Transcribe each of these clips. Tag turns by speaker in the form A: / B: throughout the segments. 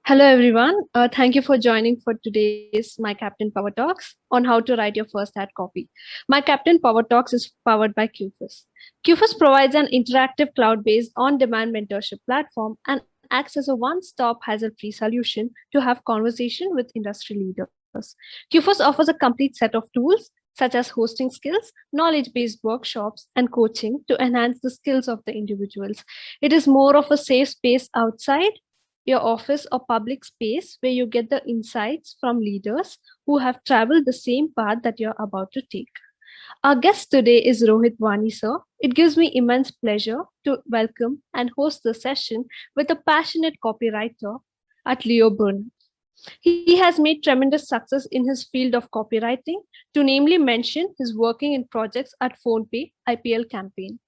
A: Hello, everyone. Thank you for joining for today's MyCaptain Power Talks on how to write your first ad copy. MyCaptain Power Talks is powered by Qfuss. Qfuss provides an interactive cloud-based on-demand mentorship platform and acts as a one-stop hassle-free solution to have conversation with industry leaders. Qfuss offers a complete set of tools such as hosting skills, knowledge-based workshops, and coaching to enhance the skills of the individuals. It is more of a safe space outside your office or public space where you get the insights from leaders who have traveled the same path that you're about to take. Our guest today is Rohit Wani, sir. It gives me immense pleasure to welcome and host the session with a passionate copywriter at Leo Burnett. He has made tremendous success in his field of copywriting, to namely mention his working in projects at PhonePe IPL campaign.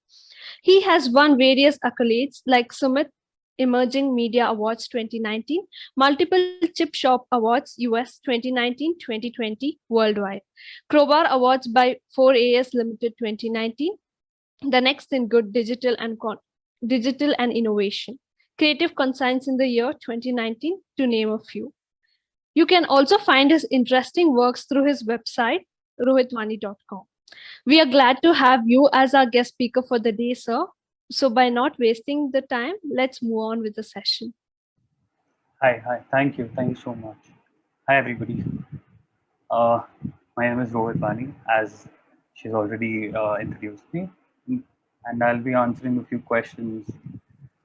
A: He has won various accolades like Summit Emerging Media Awards 2019, multiple Chip Shop Awards US 2019-2020 worldwide, Crowbar Awards by 4AS Limited 2019, the next in good digital and innovation, Creative Conscience in the year 2019, to name a few. You can also find his interesting works through his website, rohitwani.com. We are glad to have you as our guest speaker for the day, sir. So by not wasting the time, let's move on with the session.
B: Hi. Thank you so much. Hi, everybody. Uh, my name is Rohit Wani, as she's already introduced me, and I'll be answering a few questions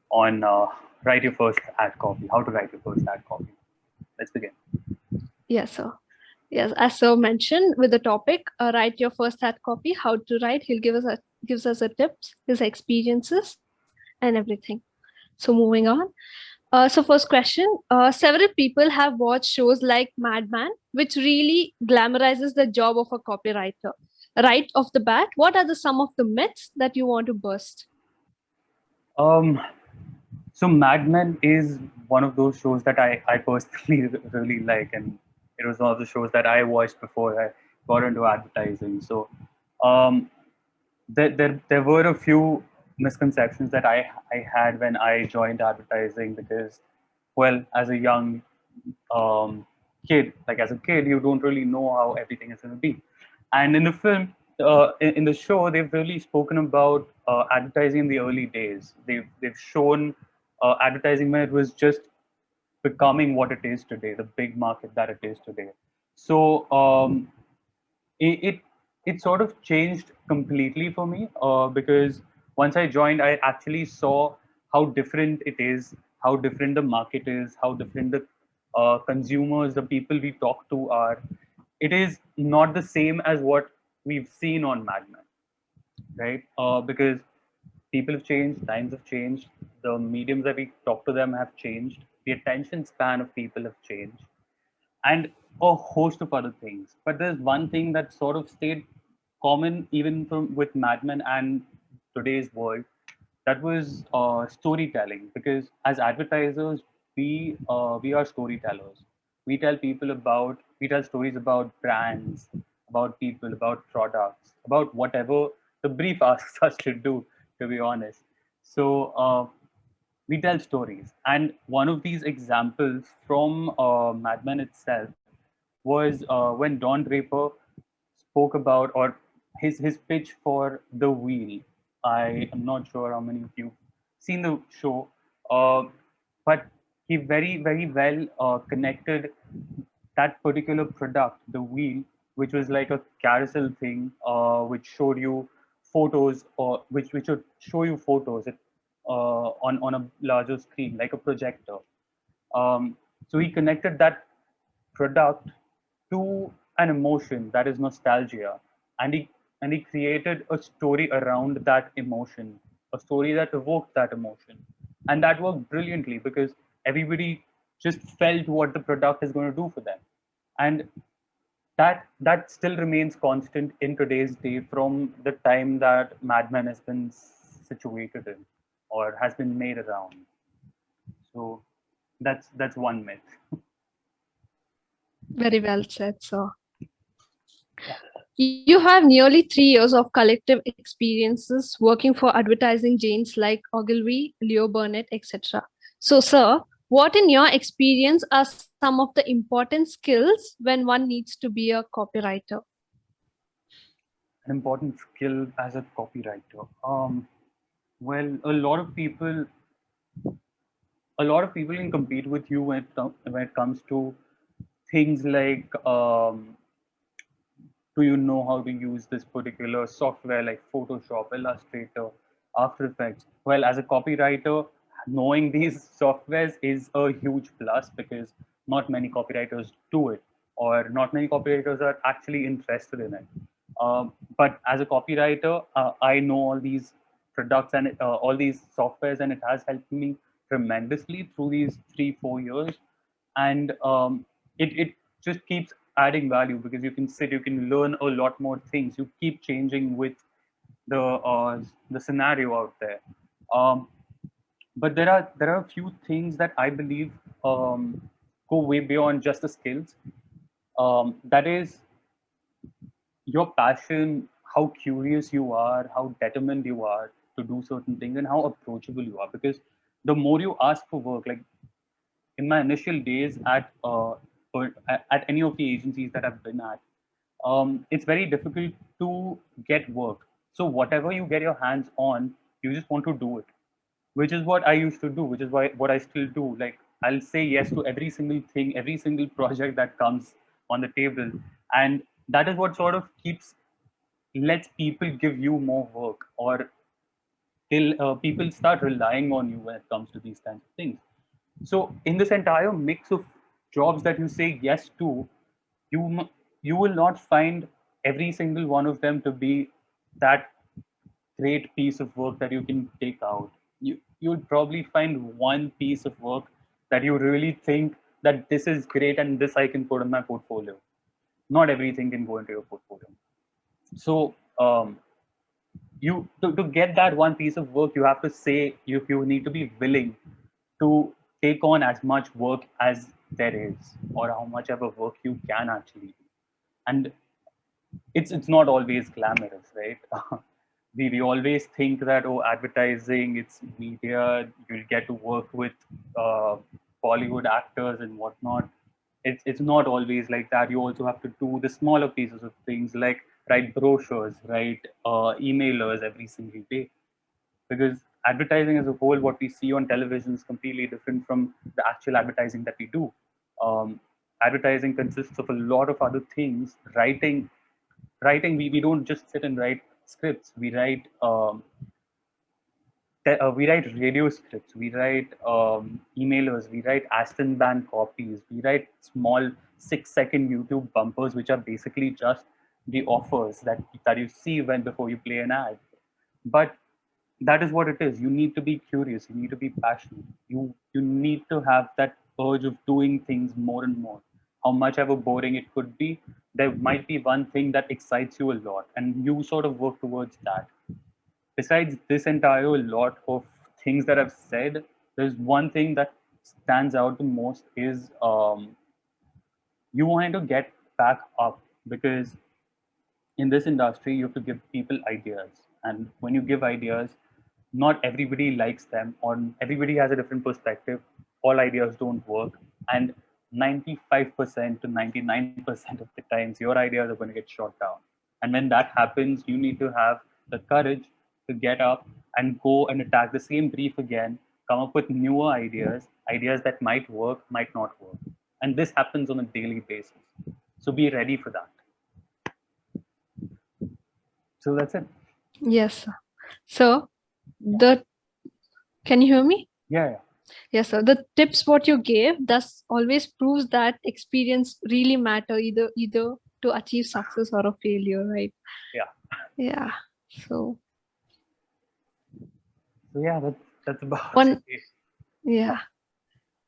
B: on write your first ad copy, how to write your first ad copy. Let's begin.
A: Yes, sir. Yes, as sir mentioned with the topic, write your first ad copy, how to write. He'll gives us a tips, his experiences, and everything. So moving on. So first question, several people have watched shows like Mad Men, which really glamorizes the job of a copywriter. Right off the bat, what are some of the myths that you want to burst?
B: So Mad Men is one of those shows that I personally really like, and it was one of the shows that I watched before I got into advertising. So um, there were a few misconceptions that I had when I joined advertising because, well, as a young kid, like as a kid, you don't really know how everything is going to be. And in the film, in the show, they've really spoken about advertising in the early days. They've shown advertising when it was just becoming what it is today, the big market that it is today. So it it sort of changed completely for me because once I joined, I actually saw how different it is, how different the market is, how different the consumers, the people we talk to are. It is not the same as what we've seen on Mad Men, right? Because people have changed, times have changed, the mediums that we talk to them have changed, the attention span of people have changed, and a host of other things. But there's one thing that sort of stayed common even from with Mad Men and today's world. That was storytelling. Because as advertisers, we are storytellers. We tell stories about brands, about people, about products, about whatever the brief asks us to do. To be honest, so. We tell stories. And one of these examples from Mad Men itself was when Don Draper spoke about, or his pitch for The Wheel. I am not sure how many of you seen the show, but he very well connected that particular product, The Wheel, which was like a carousel thing, which showed you photos, or which would show you photos on a larger screen, like a projector. So he connected that product to an emotion that is nostalgia, and he created a story around that emotion, a story that evoked that emotion, and that worked brilliantly because everybody just felt what the product is going to do for them, and that still remains constant in today's day from the time that Mad Men has been situated in or has been made around. So that's one myth.
A: Very well said, sir. You have nearly 3 years of collective experiences working for advertising giants like Ogilvy, Leo Burnett, etc. So, sir, What, in your experience, are some of the important skills when one needs to be a copywriter?
B: An important skill as a copywriter. Well, a lot of people can compete with you when it comes to things like do you know how to use this particular software like Photoshop, Illustrator, After Effects? Well, as a copywriter, knowing these softwares is a huge plus because not many copywriters do it, or not many copywriters are actually interested in it. But as a copywriter, I know all these products and all these softwares, and it has helped me tremendously through these 3-4 years. And it just keeps adding value because you can learn a lot more things. You keep changing with the scenario out there. Um, but there are a few things that I believe go way beyond just the skills. That is your passion, how curious you are, how determined you are to do certain things, and how approachable you are. Because the more you ask for work, like in my initial days at any of the agencies that I've been at, it's very difficult to get work. So whatever you get your hands on, you just want to do it, which is what I used to do, which is what I still do. Like I'll say yes to every single thing, every single project that comes on the table, and that is what sort of lets people give you more work, or till people start relying on you when it comes to these kinds of things. So in this entire mix of jobs that you say yes to, you will not find every single one of them to be that great piece of work that you can take out. You'll probably find one piece of work that you really think that this is great and this I can put in my portfolio. Not everything can go into your portfolio. So to get that one piece of work, you have to say you need to be willing to take on as much work as there is, or how much ever work you can actually do. And it's not always glamorous, right? we always think that, oh, advertising, it's media, you'll get to work with uh, Bollywood actors and whatnot. It's not always like that. You also have to do the smaller pieces of things like write brochures, write emailers every single day, because advertising as a whole, what we see on television is completely different from the actual advertising that we do. Um, Advertising consists of a lot of other things. Writing, we don't just sit and write scripts. We write radio scripts, we write emailers, we write Aston band copies, we write small 6-second YouTube bumpers, which are basically just the offers that you see when before you play an ad. But that is what it is. You need to be curious, you need to be passionate, you need to have that urge of doing things more and more. How much ever boring it could be, there might be one thing that excites you a lot, and you sort of work towards that. Besides this entire lot of things that I've said, there's one thing that stands out the most is you want to get back up, because in this industry you have to give people ideas, and when you give ideas, not everybody likes them, or everybody has a different perspective. All ideas don't work, and 95% to 99% of the times your ideas are going to get shot down. And when that happens, you need to have the courage to get up and go and attack the same brief again, come up with newer ideas that might work, might not work. And this happens on a daily basis, so be ready for that. So that's it.
A: Yes, sir. So the can you hear me?
B: Yeah.
A: Yes, sir. The tips what you gave thus always proves that experience really matter either to achieve success or a failure, right?
B: Yeah.
A: Yeah. So
B: Yeah, that's about
A: one
B: it.
A: yeah.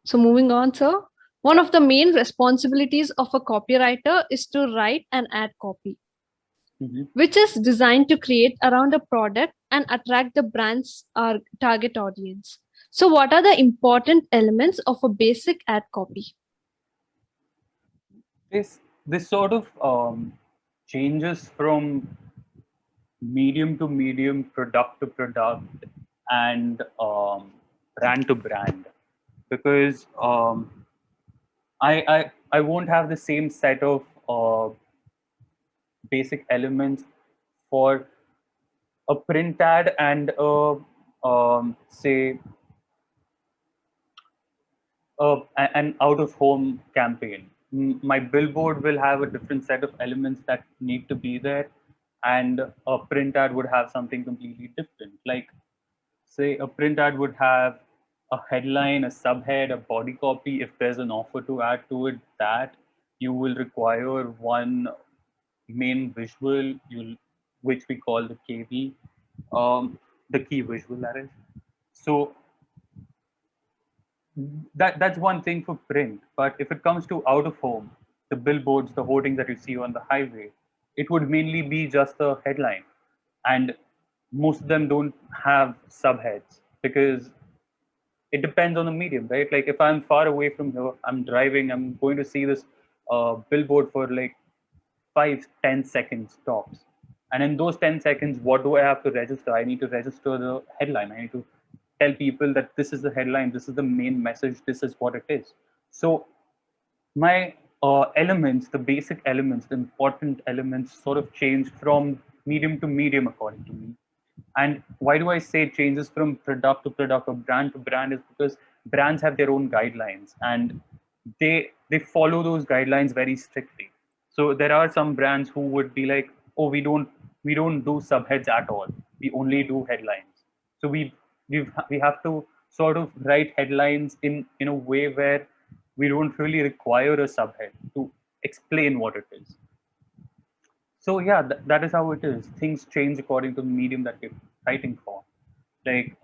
A: So moving on, sir. One of the main responsibilities of a copywriter is to write an ad copy,
B: Mhm.
A: which is designed to create around a product and attract the brand's target audience. So, what are the important elements of a basic ad copy?
B: This sort of changes from medium to medium, product to product, and brand to brand. because I won't have the same set of basic elements for a print ad and a say an out of home campaign. My billboard will have a different set of elements that need to be there, and a print ad would have something completely different. Like, say, a print ad would have a headline, a subhead, a body copy. If there's an offer to add to it, that you will require one main visual, which we call the KV, the key visual, that is. So that's one thing for print. But if it comes to out of home, the billboards, the hoarding that you see on the highway, it would mainly be just a headline, and most of them don't have subheads because it depends on the medium, right? Like if I'm far away from here, I'm driving, I'm going to see this billboard for like 5-10 seconds tops. And in those 10 seconds, what do I have to register? I need to register the headline. I need to tell people that this is the headline, this is the main message, this is what it is. So my elements, the basic elements, the important elements sort of change from medium to medium according to me. And why do I say it changes from product to product or brand to brand is because brands have their own guidelines and they follow those guidelines very strictly. So there are some brands who would be like, oh, we don't do subheads at all. We only do headlines. So we have to sort of write headlines in a way where we don't really require a subhead to explain what it is. So yeah, that is how it is. Things change according to the medium that we're writing for. Like,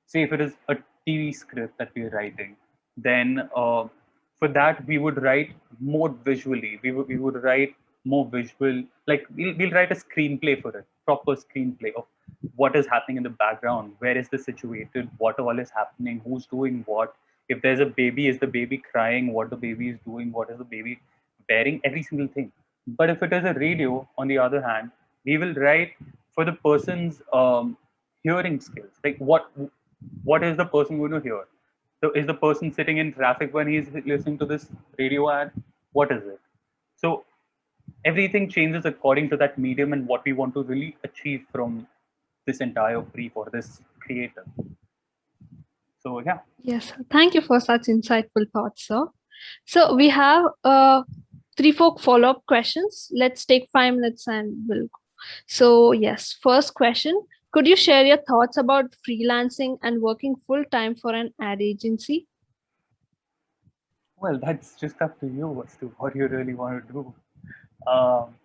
B: say if it is a TV script that we're writing, then for that we would write more visually. We would write more visual. Like we'll write a screenplay for it, proper screenplay of what is happening in the background, where is this situated, what all is happening, who's doing what. If there's a baby, is the baby crying? What the baby is doing? What is the baby bearing? Every single thing. But if it is a radio, on the other hand, we will write for the person's hearing skills. Like what is the person going to hear? So is the person sitting in traffic when he's listening to this radio ad? What is it? So everything changes according to that medium and what we want to really achieve from this entire brief or this creator. So yeah.
A: Yes, thank you for such insightful thoughts, sir. So we have 3-4 follow-up questions. Let's take 5 minutes and we'll go. So yes, first question. Could you share your thoughts about freelancing and working full-time for an ad agency?
B: Well, that's just up to you as to what you really want to do. Um,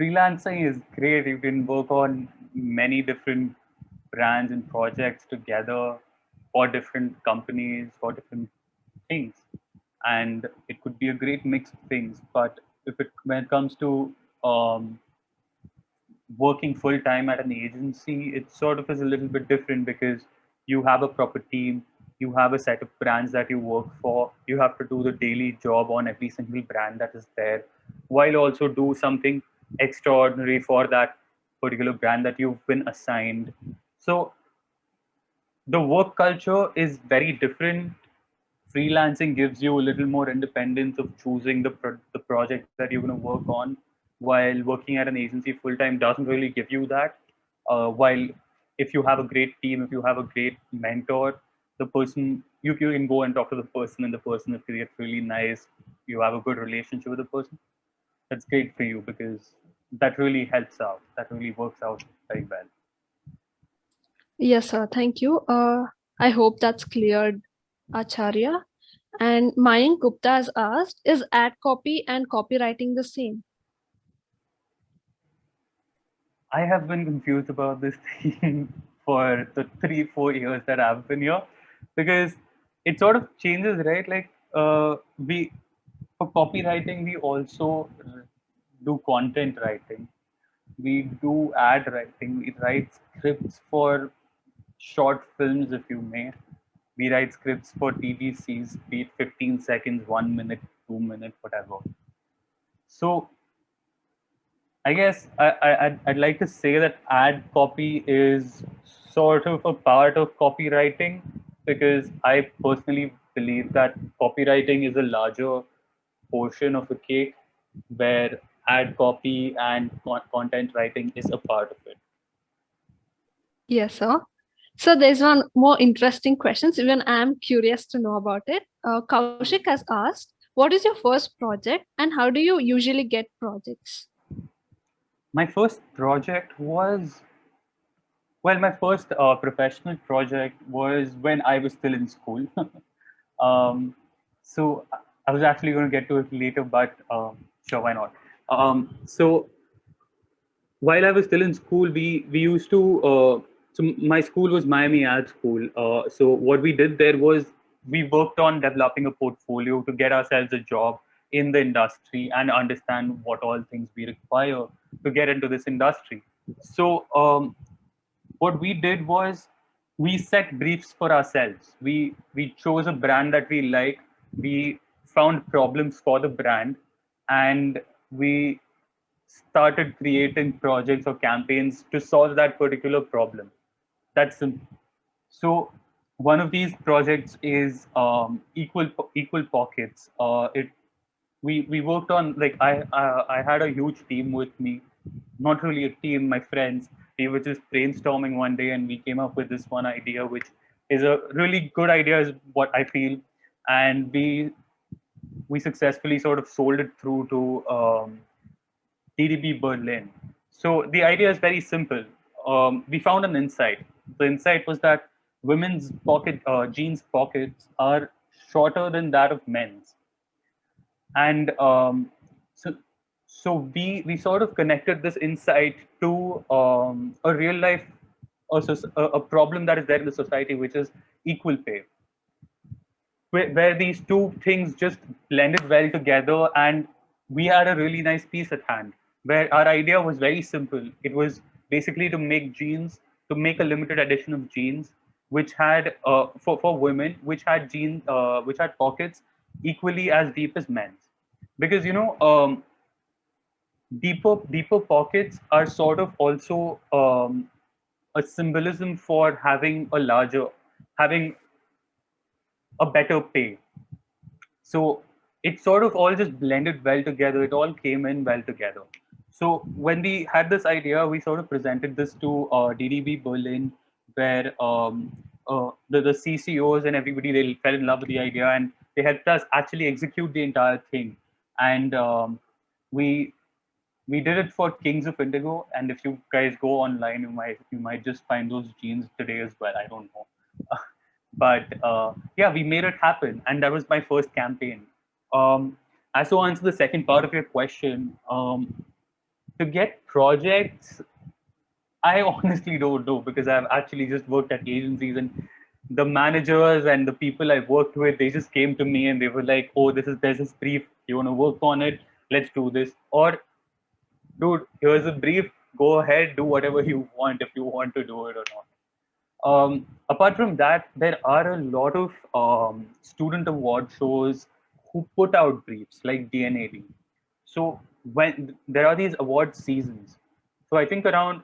B: Freelancing is great. You can work on many different brands and projects together for different companies, for different things. And it could be a great mix of things. But when it comes to working full time at an agency, it sort of is a little bit different because you have a proper team, you have a set of brands that you work for, you have to do the daily job on every single brand that is there, while also do something extraordinary for that particular brand that you've been assigned. So the work culture is very different. Freelancing gives you a little more independence of choosing the project that you're going to work on, while working at an agency full time doesn't really give you that. While if you have a great team, if you have a great mentor, the person you can go and talk to the person, and the person if you get really nice, you have a good relationship with the person. That's great for you because that really helps out. That really works out very well.
A: Yes, sir. Thank you. I hope that's cleared, Acharya. And Mayank Gupta has asked, is ad copy and copywriting the same?
B: I have been confused about this thing for the 3-4 years that I've been here because it sort of changes, right? Like we for copywriting, we also do content writing, we do ad writing, we write scripts for short films, if you may. We write scripts for TVCs, be it 15 seconds, 1 minute, 2 minutes, whatever. So I guess I'd like to say that ad copy is sort of a part of copywriting, because I personally believe that copywriting is a larger portion of a cake where ad copy and content writing is a part of it.
A: Yes, sir. So there's one more interesting question. Even I'm curious to know about it. Kaushik has asked, what is your first project and how do you usually get projects?
B: My first project was, well, my first professional project was when I was still in school. um, so I was actually going to get to it later, but sure, why not? So while I was still in school, we used to. So my school was Miami Ad School. So what we did there was we worked on developing a portfolio to get ourselves a job in the industry and understand what all things we require to get into this industry. So what we did was we set briefs for ourselves. We chose a brand that we like. We found problems for the brand, and we started creating projects or campaigns to solve that particular problem. That's simple. So one of these projects is equal pockets. It we worked on, like, I had a huge team with me, not really a team, my friends. We were just brainstorming one day and we came up with this one idea, which is a really good idea, is what I feel, and we successfully sort of sold it through to DDB Berlin. So the idea is very simple. We found an insight. The insight was that women's jeans pockets are shorter than that of men's, and so we sort of connected this insight to a real life, a problem that is there in the society, which is equal pay, where these two things just blended well together, and we had a really nice piece at hand where our idea was very simple. It was basically to make jeans, to make a limited edition of jeans which had for women, which had pockets equally as deep as men's, because deeper pockets are sort of also a symbolism for having a better pay. So it sort of all just blended well together. It all came in well together. So when we had this idea, we sort of presented this to DDB Berlin, where the CCOs and everybody, they fell in love with the idea, and they helped us actually execute the entire thing. And we we did it for Kings of Indigo, and if you guys go online, you might just find those jeans today as well. I don't know, but yeah, we made it happen, and that was my first campaign. As to answer the second part of your question, to get projects, I honestly don't know, because I've actually just worked at agencies, and the managers and the people I worked with, they just came to me and they were like, "Oh, there's this brief. You want to work on it? Let's do this." Or, "Dude, here's a brief. Go ahead, do whatever you want if you want to do it or not." Apart from that, there are a lot of student award shows who put out briefs like DNAD. So when there are these award seasons, so I think around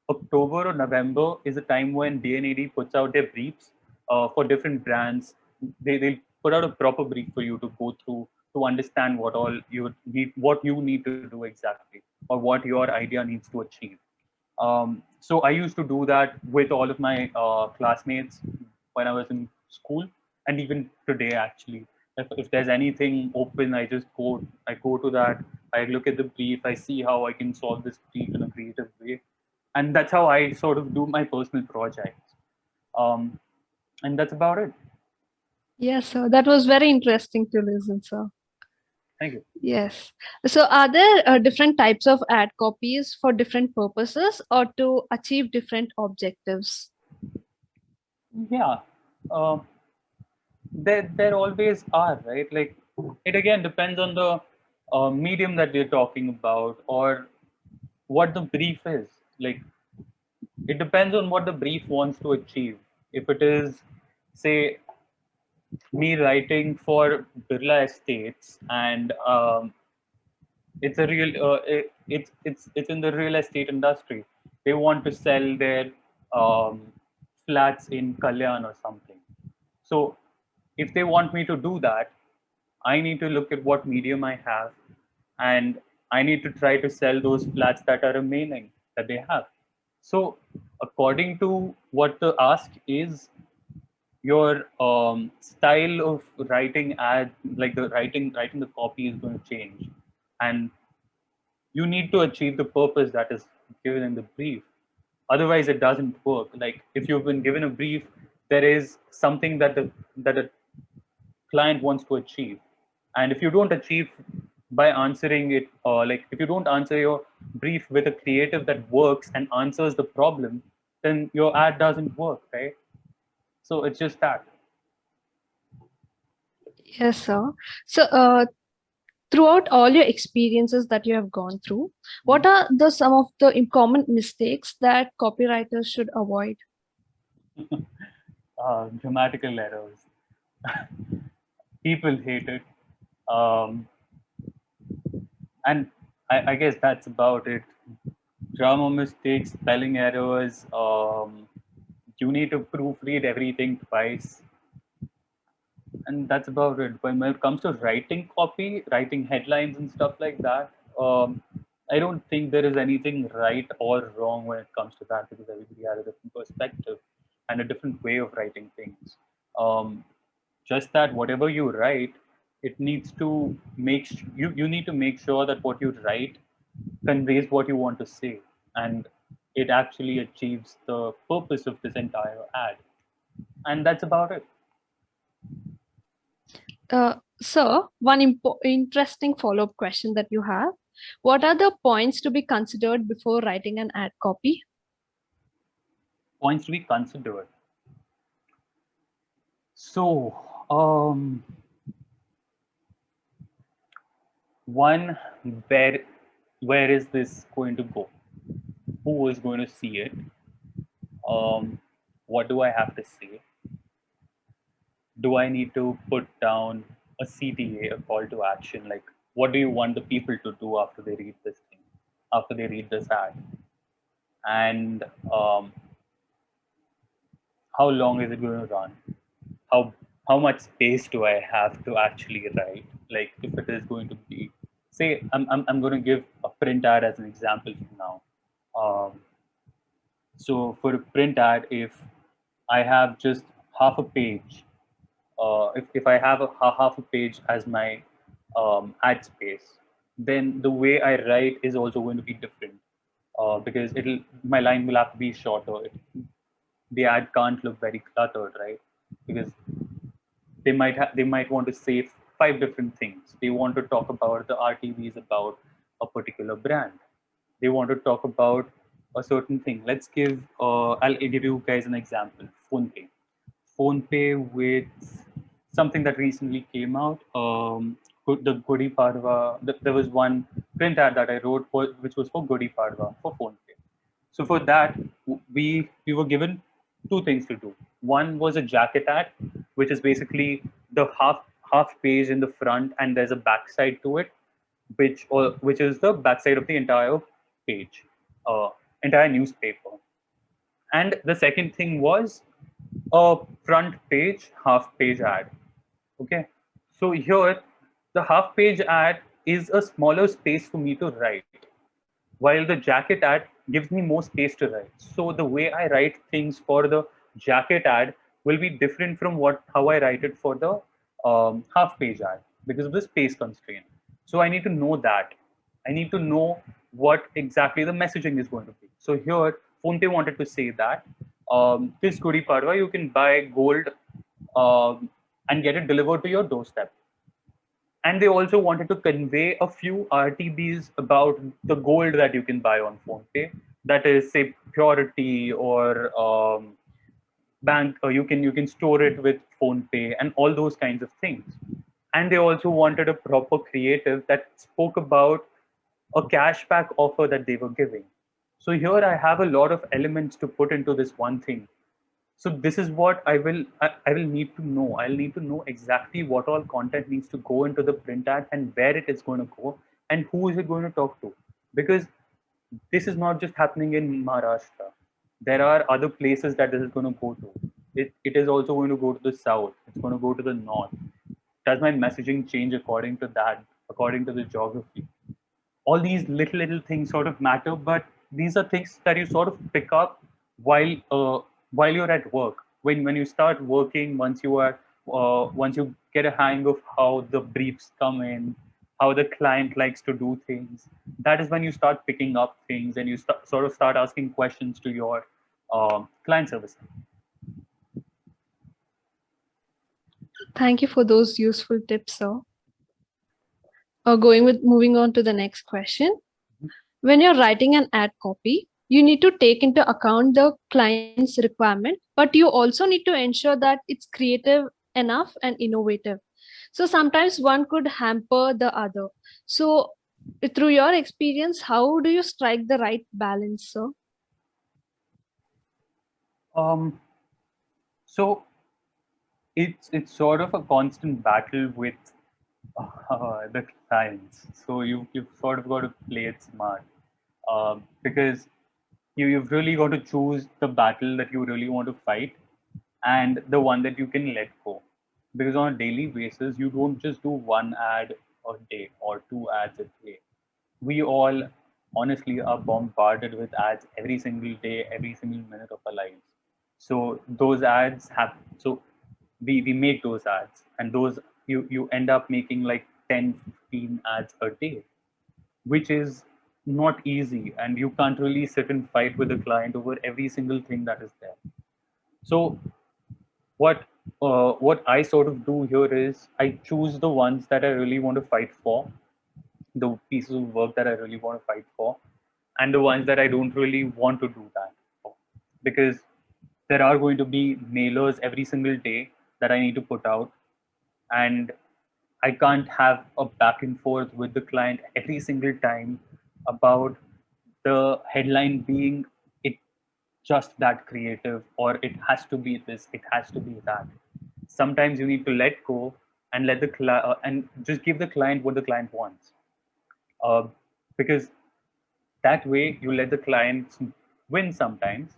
B: October or November is the time when DNAD puts out their briefs for different brands. They'll put out a proper brief for you to go through to understand what you need to do exactly, or what your idea needs to achieve. So I used to do that with all of my classmates when I was in school, and even today actually. If there's anything open, I go to that. I look at the brief. I see how I can solve this brief in a creative way, and that's how I sort of do my personal projects. Um, and that's about it.
A: Yes, sir. That was very interesting to listen, sir.
B: Thank you.
A: Yes. So are there different types of ad copies for different purposes or to achieve different objectives?
B: Yeah. Uh, there always are, right? Like, it again depends on the medium that we're talking about, or what the brief is. Like, it depends on what the brief wants to achieve. If it is, say, me writing for Birla Estates, and it's a real it's in the real estate industry, they want to sell their um, flats in Kalyan or something. So if they want me to do that, I need to look at what medium I have, and I need to try to sell those flats that are remaining that they have. So according to what the ask is, your style of writing ad, like the writing the copy is going to change, and you need to achieve the purpose that is given in the brief. Otherwise it doesn't work. Like if you've been given a brief, there is something that the client wants to achieve, and if you don't achieve by answering it, like if you don't answer your brief with a creative that works and answers the problem, then your ad doesn't work, right? So it's just that.
A: Yes, sir. So, throughout all your experiences that you have gone through, what are the some of the common mistakes that copywriters should avoid?
B: Grammatical errors. People hate it. Um, and I guess that's about it. Grammar mistakes, spelling errors. You need to proofread everything twice, and that's about it. When it comes to writing copy, writing headlines and stuff like that, I don't think there is anything right or wrong when it comes to that, because everybody has a different perspective and a different way of writing things. Um, just that whatever you write, it needs to you need to make sure that what you write conveys what you want to say, and it actually achieves the purpose of this entire ad, and that's about it.
A: So, one interesting follow-up question that you have: what are the points to be considered before writing an ad copy?
B: Points to be considered. So, one, where where is this going to go? Who is going to see it? What do I have to say? Do I need to put down a CTA, a call to action? Like, what do you want the people to do after they read this thing, after they read this ad? And how long is it going to run? How how much space do I have to actually write? Like, if it is going to be, say, I'm going to give a print ad as an example for now. Um, so for a print ad, if I have just half a page, if I have half a page as my ad space, then the way I write is also going to be different, because it'll my line will have to be shorter. The ad can't look very cluttered, right? Because they might want to say five different things. They want to talk about the RTVs about a particular brand. They want to talk about a certain thing. Let's give I'll give you guys an example. PhonePe with something that recently came out. The Gudi Padwa. There was one print ad that I wrote which was for Gudi Padwa for PhonePe. So for that, we were given two things to do. One was a jacket ad, which is basically the half page in the front, and there's a backside to it, which is the backside of the entire page, uh, entire newspaper. And the second thing was a front page, half page ad. Okay. So here, the half page ad is a smaller space for me to write, while the jacket ad gives me more space to write. So the way I write things for the jacket ad will be different from how I write it for the half page ad, because of the space constraint. So I need to know that. I need to know what exactly the messaging is going to be. So here, Fonte wanted to say that this Gudi Padwa, you can buy gold and get it delivered to your doorstep. And they also wanted to convey a few RTBs about the gold that you can buy on PhonePe. That is, say, purity or bank, or you can store it with PhonePe and all those kinds of things. And they also wanted a proper creative that spoke about a cashback offer that they were giving. So here I have a lot of elements to put into this one thing. So this is what I will need to know. I'll need to know exactly what all content needs to go into the print ad and where it is going to go and who is it going to talk to. Because this is not just happening in Maharashtra. There are other places that this is going to go to. it is also going to go to the south. It's going to go to the north. Does my messaging change according to that, according to the geography? All these little things sort of matter, but these are things that you sort of pick up while you're at work. When you start working, once you get a hang of how the briefs come in, how the client likes to do things, that is when you start picking up things and you sort of start asking questions to your client service.
A: Thank you for those useful tips, sir. Moving on to the next question. When you're writing an ad copy, you need to take into account the client's requirement, but you also need to ensure that it's creative enough and innovative. So sometimes one could hamper the other. So through your experience, how do you strike the right balance, sir?
B: Um, so it's sort of a constant battle with the clients. So you've sort of got to play it smart, because you've really got to choose the battle that you really want to fight and the one that you can let go. Because on a daily basis, you don't just do one ad a day or two ads a day. We all honestly are bombarded with ads every single day, every single minute of our lives. So those ads have, so we make those ads, and those you end up making like 10, 15 ads a day, which is not easy, and you can't really sit and fight with the client over every single thing that is there. So what I sort of do here is I choose the ones that I really want to fight for, the pieces of work that I really want to fight for, and the ones that I don't really want to do that for. Because there are going to be mailers every single day that I need to put out, and I can't have a back and forth with the client every single time about the headline being it just that creative, or it has to be this, it has to be that. Sometimes you need to let go and let the and just give the client what the client wants, uh, because that way you let the clients win sometimes,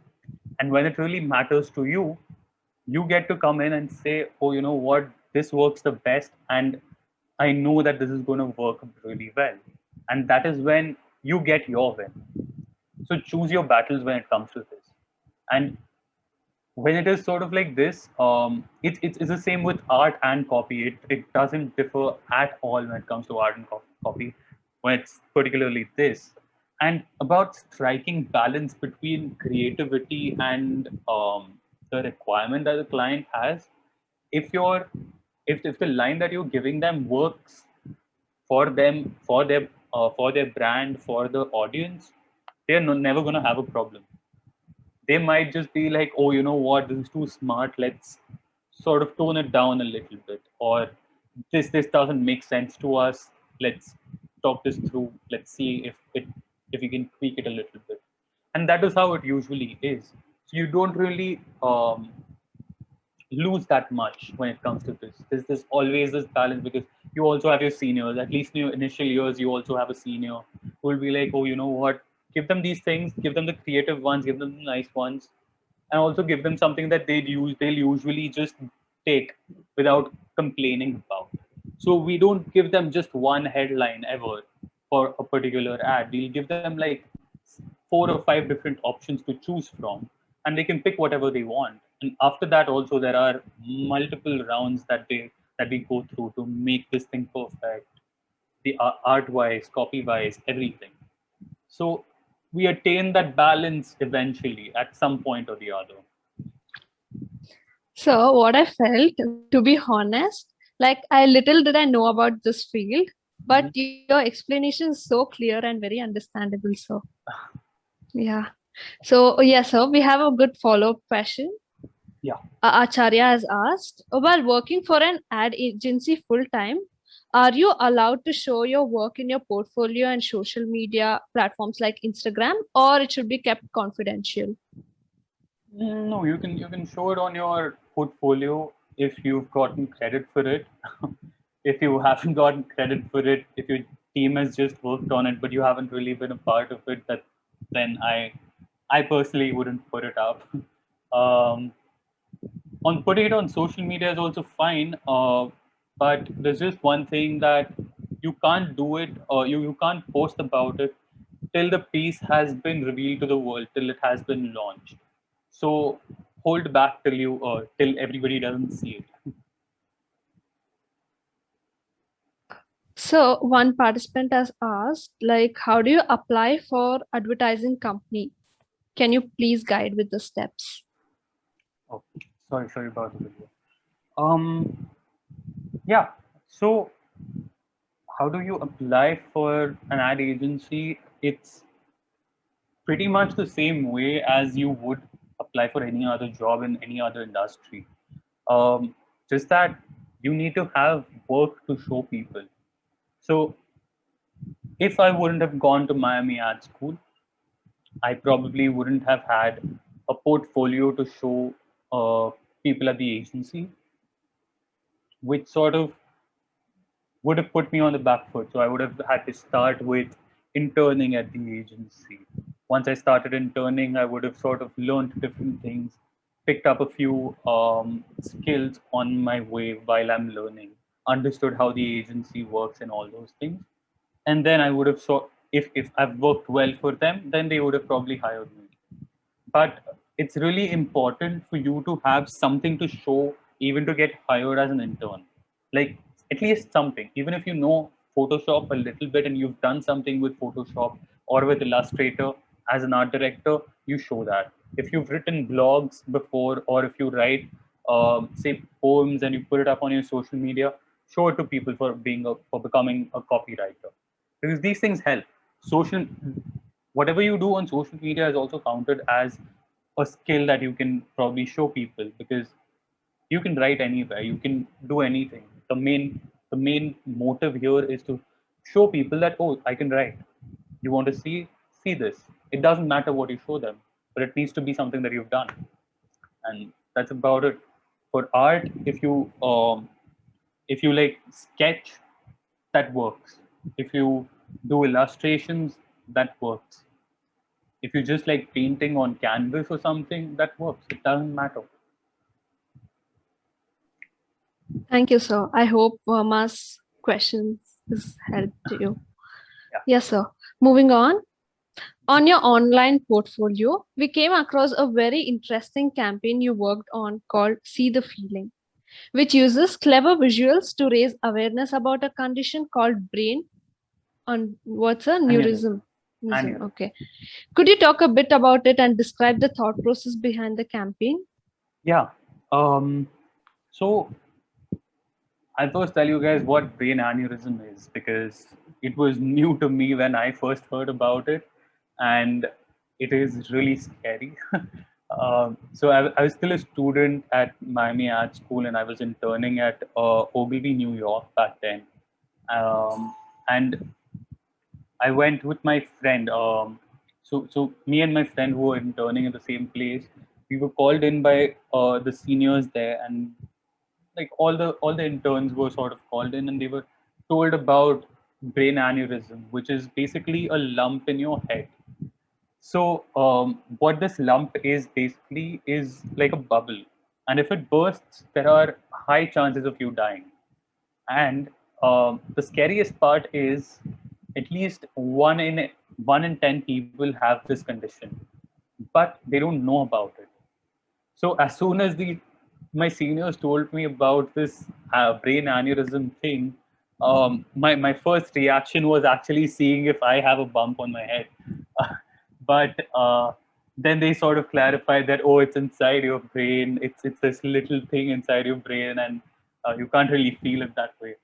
B: and when it really matters to you, you get to come in and say, oh, you know what, this works the best, and I know that this is going to work really well. And that is when you get your win. So choose your battles when it comes to this. And when it is sort of like this, it's the same with art and copy. It doesn't differ at all when it comes to art and copy, when it's particularly this. And about striking balance between creativity and the requirement that the client has, if you're if the line that you're giving them works for them, for their brand, for the audience, they're never going to have a problem. They might just be like, oh, you know what, this is too smart, let's sort of tone it down a little bit, or this doesn't make sense to us, let's talk this through, let's see if we can tweak it a little bit. And that is how it usually is. So you don't really lose that much when it comes to this. There's always this balance, because you also have your seniors. At least in your initial years, you also have a senior who will be like, oh, you know what? Give them these things, give them the creative ones, give them the nice ones, and also give them something that they'll usually just take without complaining about. So we don't give them just one headline ever for a particular ad. We'll give them like 4 or 5 different options to choose from, and they can pick whatever they want. And after that, also there are multiple rounds that we go through to make this thing perfect, the art wise, copy wise, everything. So we attain that balance eventually at some point or the other.
A: So what I felt, to be honest, like I little did I know about this field, but your explanation is so clear and very understandable, sir. Yeah. So yes, sir, we have a good follow-up question.
B: Yeah.
A: Acharya has asked, while working for an ad agency full-time, are you allowed to show your work in your portfolio and social media platforms like Instagram, or it should be kept confidential?
B: No, you can show it on your portfolio if you've gotten credit for it. If you haven't gotten credit for it, if your team has just worked on it but you haven't really been a part of it, that then I personally wouldn't put it up. Um, on putting it on social media is also fine, but there's just one thing that you can't do it, or you can't post about it till the piece has been revealed to the world, till it has been launched. So hold back till everybody doesn't see it.
A: So one participant has asked, like, how do you apply for advertising company? Can you please guide with the steps?
B: Oh, sorry about the video. Um, yeah. So how do you apply for an ad agency? It's pretty much the same way as you would apply for any other job in any other industry. Um, just that you need to have work to show people. So if I wouldn't have gone to Miami Ad School, I probably wouldn't have had a portfolio to show people at the agency, which sort of would have put me on the back foot. So I would have had to start with interning at the agency. Once I started interning, I would have sort of learned different things, picked up a few skills on my way while I'm learning, understood how the agency works and all those things. And then I would have if I've worked well for them, then they would have probably hired me. But it's really important for you to have something to show even to get hired as an intern, like at least something. Even if you know Photoshop a little bit and you've done something with Photoshop or with Illustrator as an art director, you show that. If you've written blogs before, or if you write say poems and you put it up on your social media, show it to people for becoming a copywriter, because these things help. Social Whatever you do on social media is also counted as a skill that you can probably show people, because you can write anywhere, you can do anything. The main motive here is to show people that, oh, I can write. You want to see this. It doesn't matter what you show them, but it needs to be something that you've done. And that's about it. For art, if you like sketch, that works. If you do illustrations, that works. If you just like painting on canvas or something, that works. It doesn't matter.
A: Thank you, sir. I hope Verma's questions has helped you.
B: Yeah.
A: Yes, sir. Moving on. On your online portfolio, we came across a very interesting campaign you worked on called See the Feeling, which uses clever visuals to raise awareness about a condition called brain on what's a neurism.
B: Aneurysm.
A: Okay. Could you talk a bit about it and describe the thought process behind the campaign?
B: Yeah. So I'll first tell you guys what brain aneurysm is, because it was new to me when I first heard about it, and it is really scary. So I was still a student at Miami Art School, and I was interning at Ogilvy, New York back then. And I went with my friend. So me and my friend who were interning at the same place, we were called in by the seniors there, and like all the interns were sort of called in, and they were told about brain aneurysm, which is basically a lump in your head. So what this lump is basically is like a bubble, and if it bursts, there are high chances of you dying. And the scariest part is at least one in 10 people have this condition, but they don't know about it. So as soon as the my seniors told me about this brain aneurysm thing, my first reaction was actually seeing if I have a bump on my head. But then they sort of clarified that, oh, it's inside your brain. It's this little thing inside your brain, and you can't really feel it that way.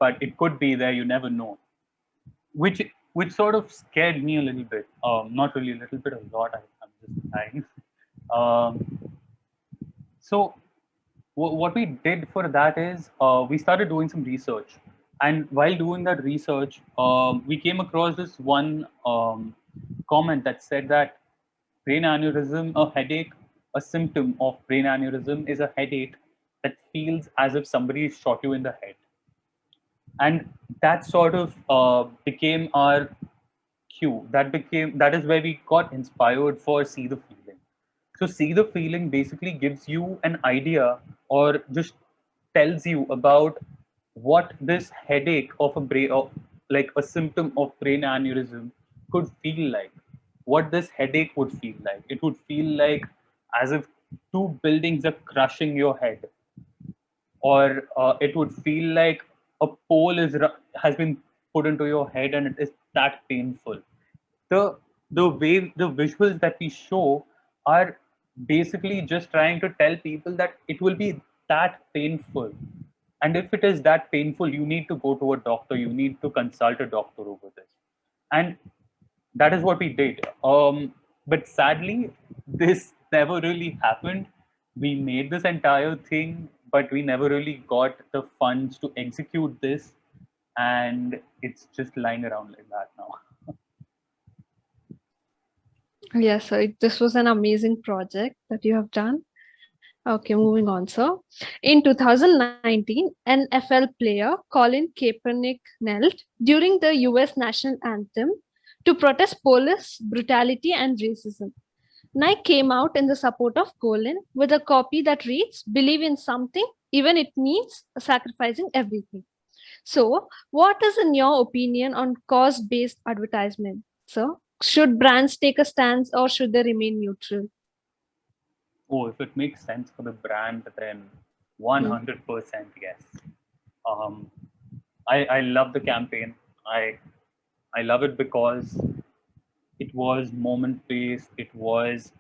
B: But it could be there. You never know. Which sort of scared me a little bit. Not really a little bit, a lot. I'm just dying. Um, so what we did for that is we started doing some research, and while doing that research, we came across this one comment that said that brain aneurysm, a headache, a symptom of brain aneurysm is a headache that feels as if somebody shot you in the head. And that sort of became our cue. That is where we got inspired for See the Feeling. So See the Feeling basically gives you an idea or just tells you about what this headache of a brain, of like a symptom of brain aneurysm, could feel like. What this headache would feel like. It would feel like as if two buildings are crushing your head, or it would feel like a pole has been put into your head and it is that painful. The way the visuals that we show are basically just trying to tell people that it will be that painful, and if it is that painful, you need to go to a doctor, you need to consult a doctor over this. And that is what we did. But sadly, this never really happened. We made this entire thing, but we never really got the funds to execute this, and it's just lying around like that now.
A: Yes, so this was an amazing project that you have done. Okay, moving on. So, in 2019, NFL player Colin Kaepernick knelt during the US national anthem to protest police brutality and racism. Nike came out in the support of Colin with a copy that reads, "Believe in something, even it means sacrificing everything." So, what is, in your opinion, on cause-based advertisement? So, should brands take a stance or should they remain neutral?
B: Oh, if it makes sense for the brand, then
A: Hmm.
B: 100% yes. Um, I love the campaign. I love it because it was moment based. It was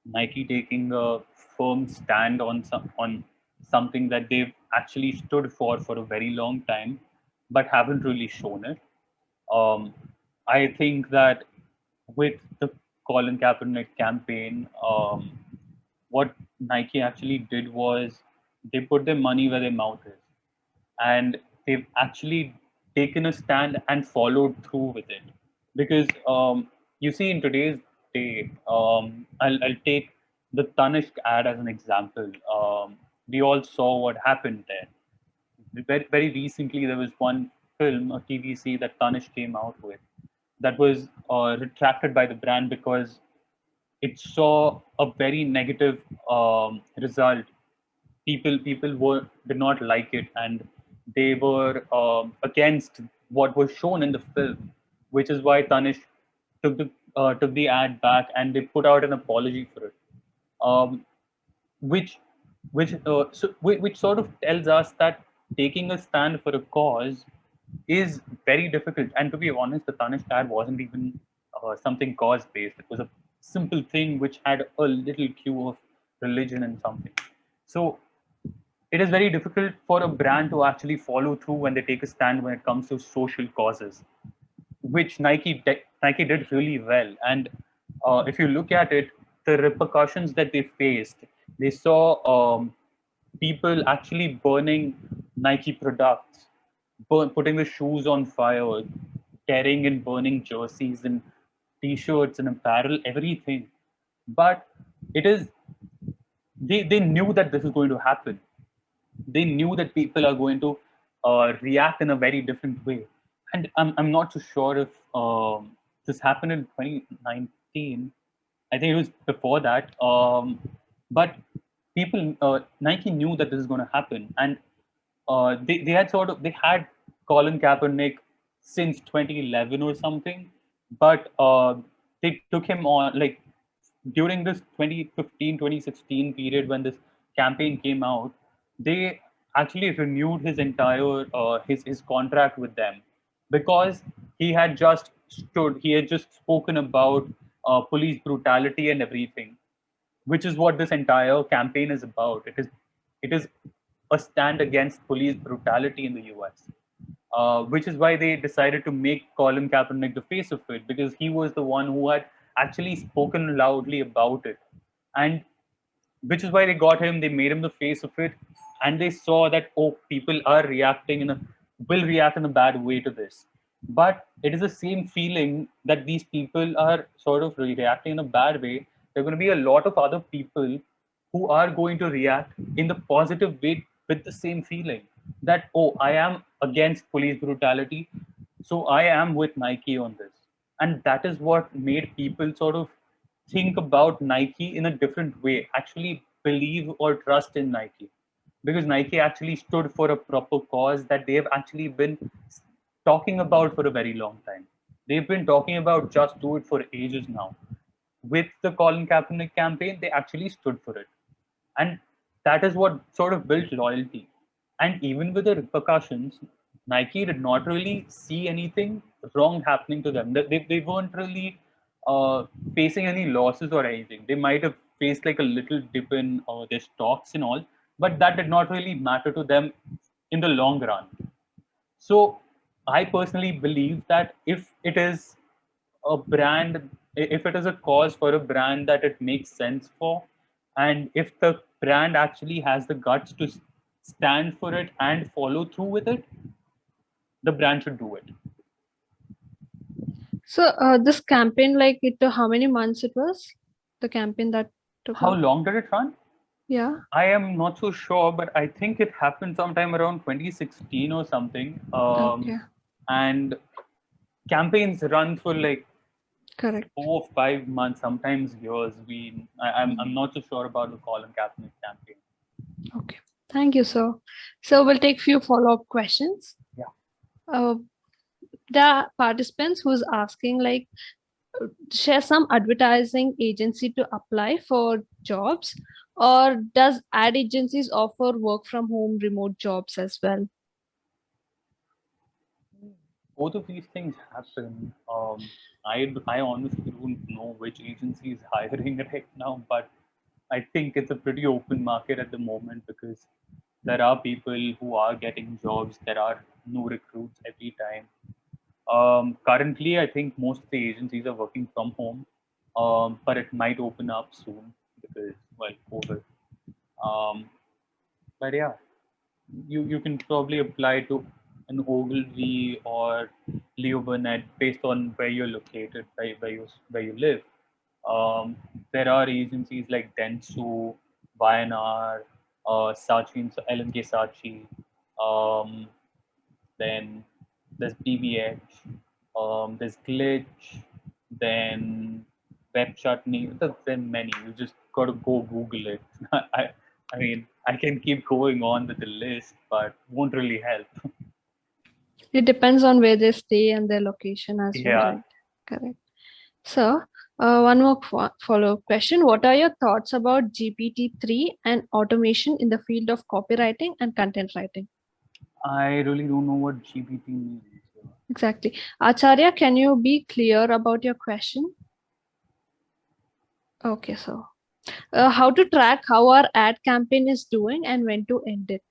B: Nike taking a firm stand on something that they've actually stood for a very long time, but haven't really shown it. Um, I think that with the Colin Kaepernick campaign, what Nike actually did was they put their money where their mouth is, and they've actually taken a stand and followed through with it. Because you see, in today's day, I'll take the Tanishq ad as an example. We all saw what happened there. Very recently, there was one film, a TVC that Tanishq came out with, that was retracted by the brand because it saw a very negative result. People were did not like it, and they were against what was shown in the film, which is why Tanish took the ad back and they put out an apology for it. Um, which which sort of tells us that taking a stand for a cause is very difficult. And to be honest, the Tanish ad wasn't even something cause based. It was a simple thing which had a little cue of religion and something. So it is very difficult for a brand to actually follow through when they take a stand when it comes to social causes, which Nike did really well. And if you look at it, the repercussions that they faced, they saw people actually burning Nike products, putting the shoes on fire, tearing and burning jerseys and t-shirts and apparel, everything. But it is they knew that this is going to happen. They knew that people are going to react in a very different way. And I'm not so sure if this happened in 2019. I think it was before that. But Nike knew that this is going to happen. And they had they had Colin Kaepernick since 2011 or something, but they took him on like during this 2015 2016 period when this campaign came out. They actually renewed his entire his contract with them because he had just spoken about police brutality and everything, which is what this entire campaign is about. It is a stand against police brutality in the US, which is why they decided to make Colin Kaepernick the face of it, because he was the one who had actually spoken loudly about it, and which is why they got him. They made him the face of it, and they saw that, oh, people are reacting in a will react in a bad way to this. But it is the same feeling that these people are sort of reacting in a bad way. There are going to be a lot of other people who are going to react in the positive way with the same feeling that, oh, I am against police brutality, so I am with Nike on this. And that is what made people sort of think about Nike in a different way, actually believe or trust in Nike. because Nike actually stood for a proper cause that they have actually been talking about for a very long time. They've been talking about just do it for ages now. With the Colin Kaepernick campaign, they actually stood for it. And that is what sort of built loyalty. And even with the repercussions, Nike did not really see anything wrong happening to them. They weren't really facing any losses or anything. They might have faced like a little dip in their stocks and all, but that did not really matter to them in the long run. So I personally believe that if it is a brand, if it is a cause for a brand that it makes sense for, and if the brand actually has the guts to stand for it and follow through with it, the brand should do it.
A: So this campaign, like it how many months it was? The campaign that took
B: How
A: off?
B: long did it run?
A: Yeah.
B: I am not so sure, but I think it happened sometime around 2016 or something.
A: Okay.
B: And campaigns run for like
A: Correct.
B: 4 or 5 months, sometimes years. I'm not so sure about the Colin Kaepernick campaign.
A: Okay. Thank you, sir. So we'll take few follow-up questions.
B: Yeah.
A: The participants who's asking like share some advertising agency to apply for jobs, or does ad agencies offer work from home remote jobs as well?
B: Both of these things happen. I honestly don't know which agency is hiring right now, but I think it's a pretty open market at the moment because there are people who are getting jobs. There are new recruits every time. Currently, I think most of the agencies are working from home, but it might open up soon because, well, COVID. Um, but yeah, you can probably apply to an Ogilvy or Leo Burnett based on where you're located, where you live. Um, there are agencies like Dentsu, YNR, Saatchi and LNK Saatchi. Um, then there's BBH. There's Glitch. Then Web Chutney. There are many. You just got to go Google it. I mean, I can keep going on with the list, but won't really help.
A: It depends on where they stay and their location as well,
B: Yeah.
A: right? Correct. So one more follow-up question. What are your thoughts about GPT-3 and automation in the field of copywriting and content writing?
B: I really don't know what GPT means.
A: Exactly. Acharya, can you be clear about your question? Okay, so how to track how our ad campaign is doing and when to end it?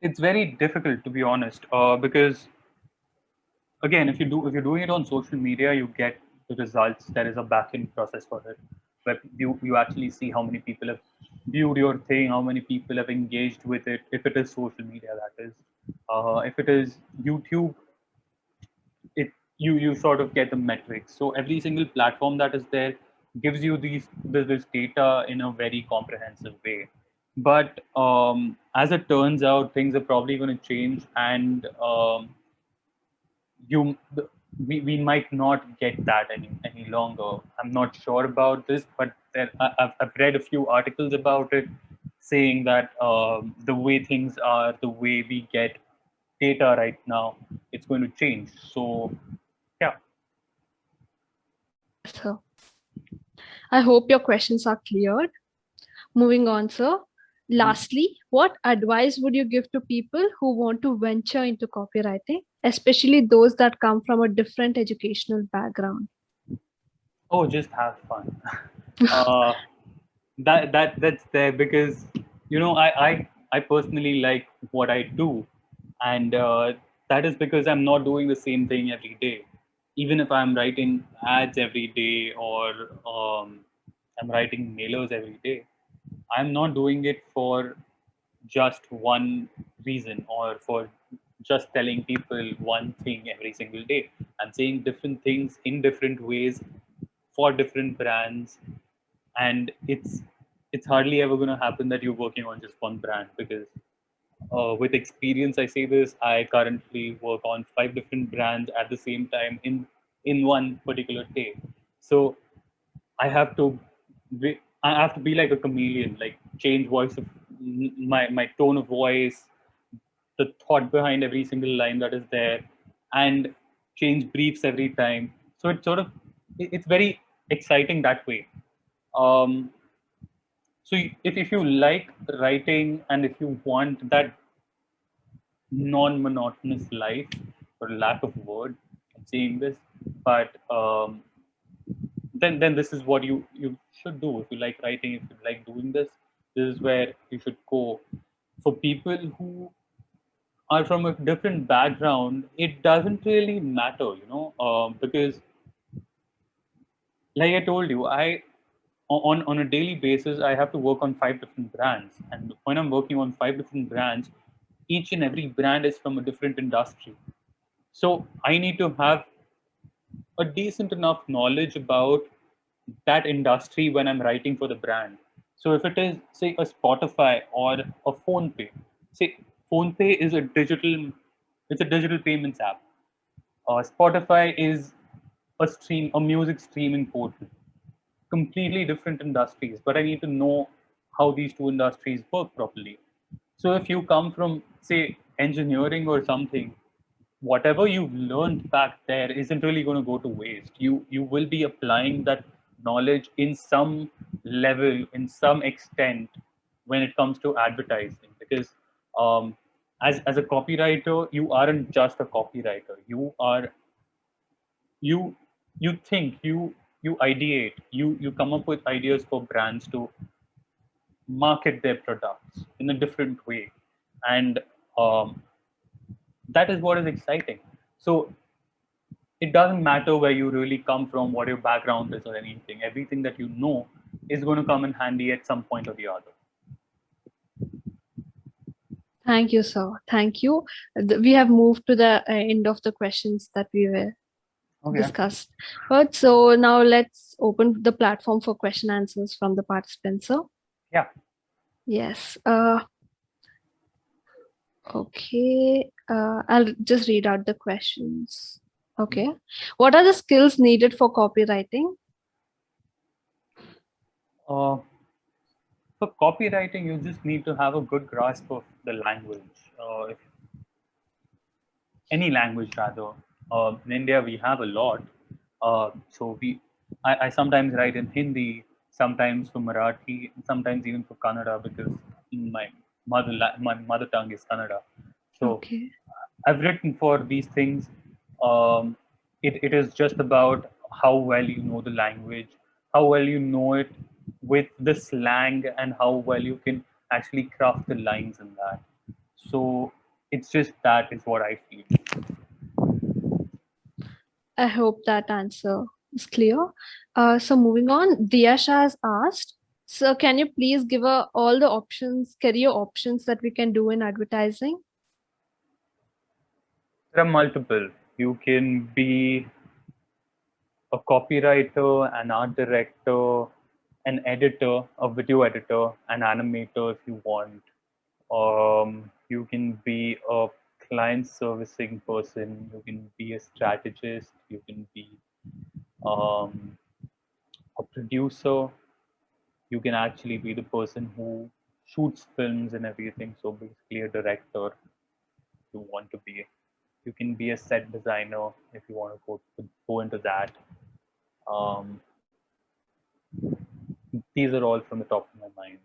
B: It's very difficult to be honest, because again, if you're doing it on social media, you get the results. There is a back-end process for it, where you actually see how many people have viewed your thing, how many people have engaged with it. If it is social media, that is. If it is YouTube, it you sort of get the metrics. So every single platform that is there gives you this data in a very comprehensive way. But as it turns out, things are probably going to change, and you we might not get that any longer. I'm not sure about this, but I've read a few articles about it saying that the way things are, the way we get data right now, it's going to change. So yeah.
A: Yes, sir. I hope your questions are cleared. Moving on, sir. Lastly, what advice would you give to people who want to venture into copywriting, especially those that come from a different educational background?
B: Oh, just have fun. uh, that's there because I personally like what I do, and that is because I'm not doing the same thing every day. Even if I'm writing ads every day or I'm writing mailers every day, I'm not doing it for just one reason or for just telling people one thing every single day. I'm saying different things in different ways for different brands, and it's hardly ever going to happen that you're working on just one brand because with experience I say this, I currently work on 5 different brands at the same time in one particular day. So I have to I have to be like a chameleon, like change voice of my tone of voice, the thought behind every single line that is there, and change briefs every time. So it's sort of it's very exciting that way. Um, so if you like writing and if you want that non-monotonous life, for lack of word, I'm saying this, but then this is what you should do. If you like writing, if you like doing this, this is where you should go. For people who are from a different background, it doesn't really matter, because like I told you, on a daily basis I have to work on 5 different brands, and when I'm working on 5 different brands, each and every brand is from a different industry. So I need to have a decent enough knowledge about that industry when I'm writing for the brand. So if it is, say, a Spotify or a PhonePe, say PhonePe is it's a digital payments app. Spotify is a music streaming portal. Completely different industries, but I need to know how these two industries work properly. So if you come from, say, engineering or something, whatever you've learned back there isn't really going to go to waste. You will be applying that knowledge in some level, in some extent, when it comes to advertising. Because as a copywriter, you aren't just a copywriter. You you think, you ideate, you come up with ideas for brands to market their products in a different way, and um, that is what is exciting. So it doesn't matter where you really come from, what your background is, or anything. Everything that you know is going to come in handy at some point or the other.
A: Thank you, sir. Thank you. We have moved to the end of the questions that we were discussed. But so now let's open the platform for question answers from the participants, sir.
B: Yeah.
A: Yes. Okay. I'll just read out the questions. Okay. What are the skills needed for copywriting?
B: For copywriting, you just need to have a good grasp of the language. If any language rather. In India, we have a lot. I sometimes write in Hindi, sometimes for Marathi, sometimes even for Kannada, because my mother tongue is Kannada. So
A: Okay.
B: I've written for these things. It is just about how well you know the language, how well you know it with the slang, and how well you can actually craft the lines in that. So it's just that is what I feel.
A: I hope that answer is clear. So moving on, Diyasha has asked, so can you please give all the options, career options that we can do in advertising?
B: There are multiple. You can be a copywriter, an art director, an editor, a video editor, an animator if you want. You can be a client servicing person. You can be a strategist. You can be um, a producer. You can actually be the person who shoots films and everything. So basically, a director. If you want to be, you can be a set designer if you want to go into that. Um, these are all from the top of my mind.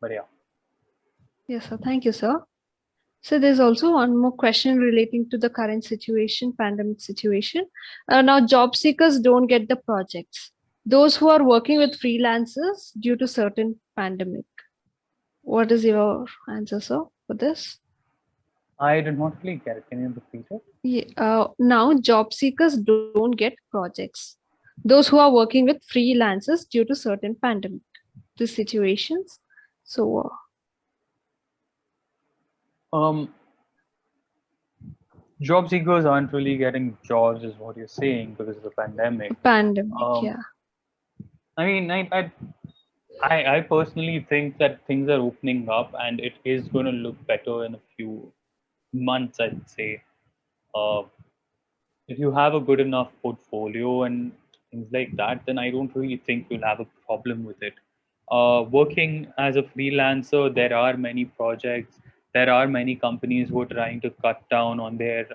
B: But yeah.
A: Yes, sir. Thank you, sir. So there's also one more question relating to the current situation, pandemic situation. Now, job seekers don't get the projects. Those who are working with freelancers due to certain pandemic. What is your answer, sir, for this?
B: I did not really get it. Can you repeat it?
A: Yeah, now, job seekers don't get projects. Those who are working with freelancers due to certain pandemic, the situations. So,
B: Job seekers aren't really getting jobs, is what you're saying, because of the pandemic.
A: pandemic,
B: Um,
A: yeah.
B: I mean, I personally think that things are opening up, and it is going to look better in a few months, I'd say. Uh, if you have a good enough portfolio and things like that, then I don't really think you'll have a problem with it. Working as a freelancer, there are many projects, there are many companies who are trying to cut down on their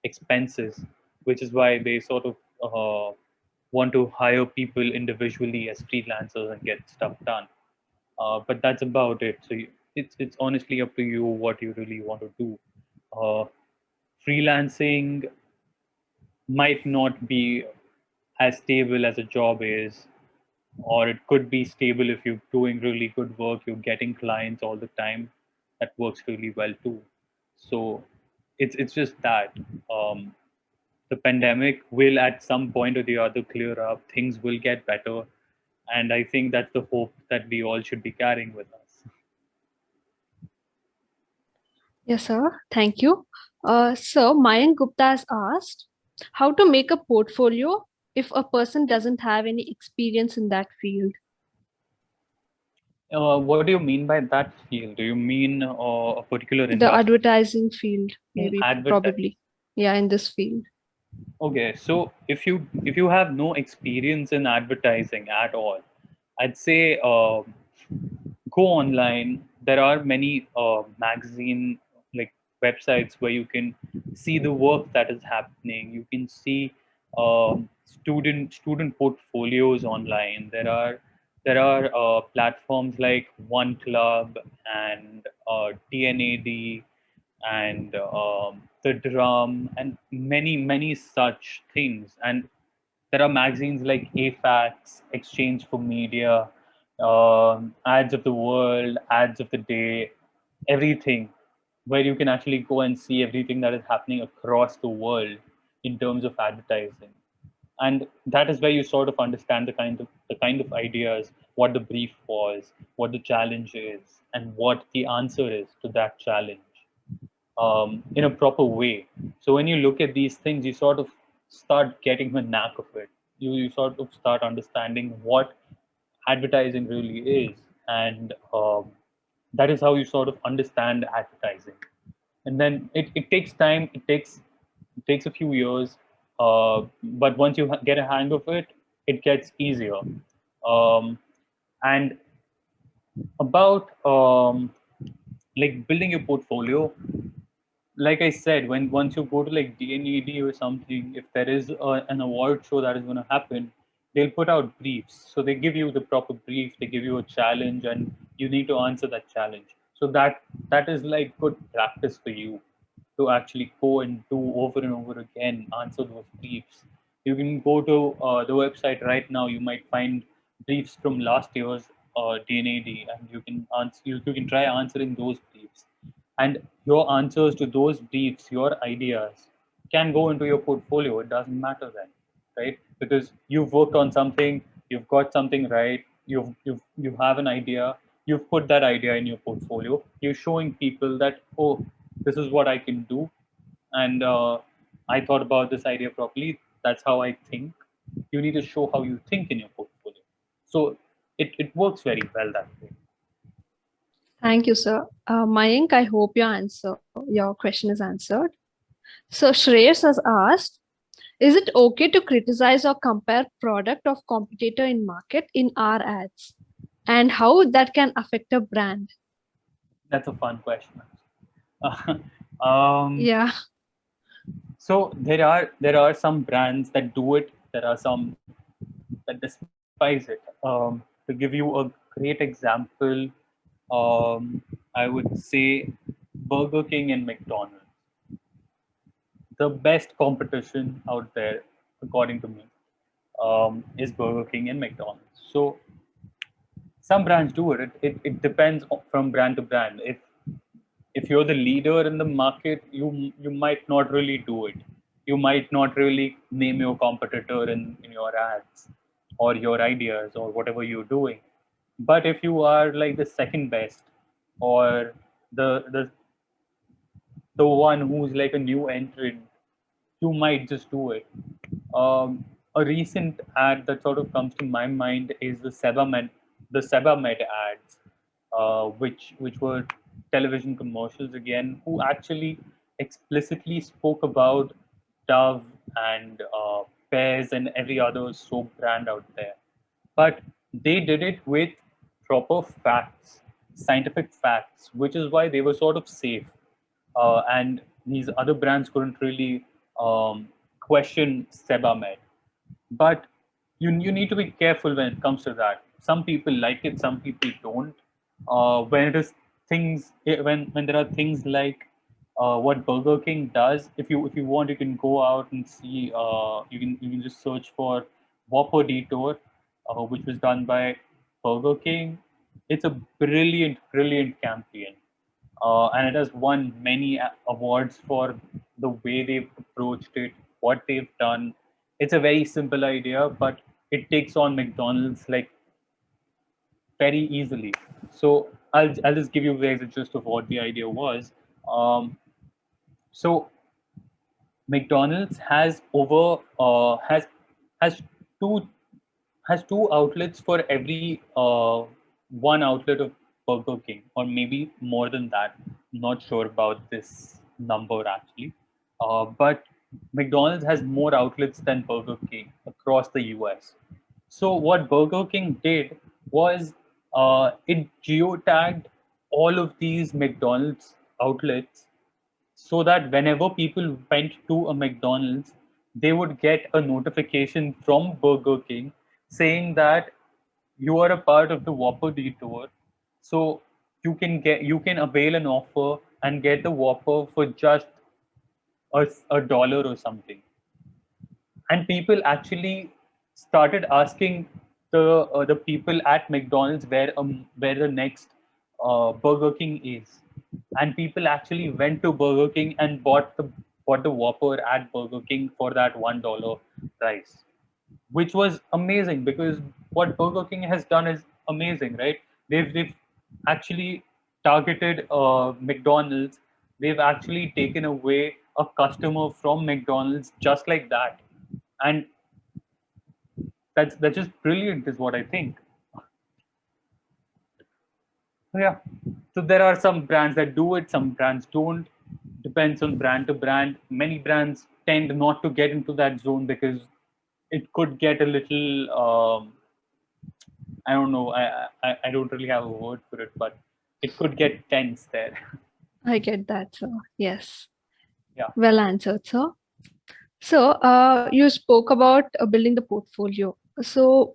B: expenses, which is why they sort of want to hire people individually as freelancers and get stuff done. But that's about it. So it's honestly up to you what you really want to do. Uh, Freelancing might not be as stable as a job is, or it could be stable if you're doing really good work, you're getting clients all the time. That works really well too. So it's just that um, the pandemic will at some point or the other clear up. Things will get better, and I think that's the hope that we all should be carrying with us.
A: Yes, sir. Thank you. So Mayank Gupta has asked how to make a portfolio if a person doesn't have any experience in that field.
B: What do you mean by that field? Do you mean a particular
A: The
B: industry?
A: advertising field, maybe,
B: Advertising.
A: probably. Yeah, in this field.
B: Okay, so if you have no experience in advertising at all, I'd say go online. There are many magazine like websites where you can see the work that is happening. You can see student portfolios online. There are platforms like One Club and TNAD and the drum and many such things. And there are magazines like AFAX, Exchange for Media, Ads of the World, Ads of the Day, everything, where you can actually go and see everything that is happening across the world in terms of advertising. And that is where you sort of understand the kind of ideas, what the brief was, what the challenge is, and what the answer is to that challenge in a proper way. So when you look at these things, you sort of start getting the knack of it. You sort of start understanding what advertising really is, and that is how you sort of understand advertising. And then it takes time. It takes a few years, but once you get a hang of it, it gets easier. And about like building your portfolio, like I said, when once you go to like DNED or something, if there is an award show that is going to happen, they'll put out briefs. So they give you the proper brief, they give you a challenge, and you need to answer that challenge. So that is like good practice for you to actually go and do over and over again, answer those briefs. You can go to the website right now. You might find briefs from last year's DNAD, and you can answer. You can try answering those briefs, and your answers to those briefs, your ideas, can go into your portfolio. It doesn't matter then, right? Because you've worked on something, you've got something right, you have an idea, you've put that idea in your portfolio. You're showing people that, oh, this is what I can do, and I thought about this idea properly. That's how I think. You need to show how you think in your portfolio. So it works very well that way.
A: Thank you, sir. Mayank, I hope your question is answered. So Shreyas has asked, is it okay to criticize or compare product of competitor in market in our ads? And how that can affect a brand?
B: That's a fun question. um,
A: Yeah.
B: so there are some brands that do it. There are some that despise it. To give you a great example, I would say Burger King and McDonald's. The best competition out there, according to me, is Burger King and McDonald's. So some brands do it. It depends from brand to brand. If you're the leader in the market, you might not really do it. You might not really name your competitor in your ads or your ideas or whatever you're doing. But if you are like the second best or the one who's like a new entrant, you might just do it. A recent ad that sort of comes to my mind is the Sebamed ads, which were television commercials again, who actually explicitly spoke about Dove and Pears and every other soap brand out there. But they did it with proper facts, scientific facts, which is why they were sort of safe. And these other brands couldn't really question Sebamed. But you need to be careful when it comes to that. Some people like it, some people don't. When it is things, when there are things like what Burger King does, if you want, you can go out and see. You can just search for Whopper Detour, which was done by Burger King. It's a brilliant campaign, and it has won many awards for the way they've approached it, what they've done. It's a very simple idea, but it takes on McDonald's like very easily. So I'll just give you guys a gist of what the idea was. So McDonald's has two has two outlets for every one outlet of Burger King, or maybe more than that. Not sure about this number actually, but McDonald's has more outlets than Burger King across the US. So what Burger King did was it geotagged all of these McDonald's outlets so that whenever people went to a McDonald's, they would get a notification from Burger King saying that you are a part of the Whopper Detour, so you can avail an offer and get the Whopper for just a dollar or something. And people actually started asking the people at McDonald's where the next Burger King is, and people actually went to Burger King and bought the Whopper at Burger King for that $1 price, which was amazing because what Burger King has done is amazing, right? They've actually targeted McDonald's. They've actually taken away a customer from McDonald's just like that, and that's just brilliant, is what I think. So yeah, so there are some brands that do it, some brands don't. Depends on brand to brand. Many brands tend not to get into that zone because it could get a little. I don't know. I don't really have a word for it, but it could get tense there.
A: I get that, sir. Yes.
B: Yeah.
A: Well answered, sir. So, you spoke about building the portfolio. So,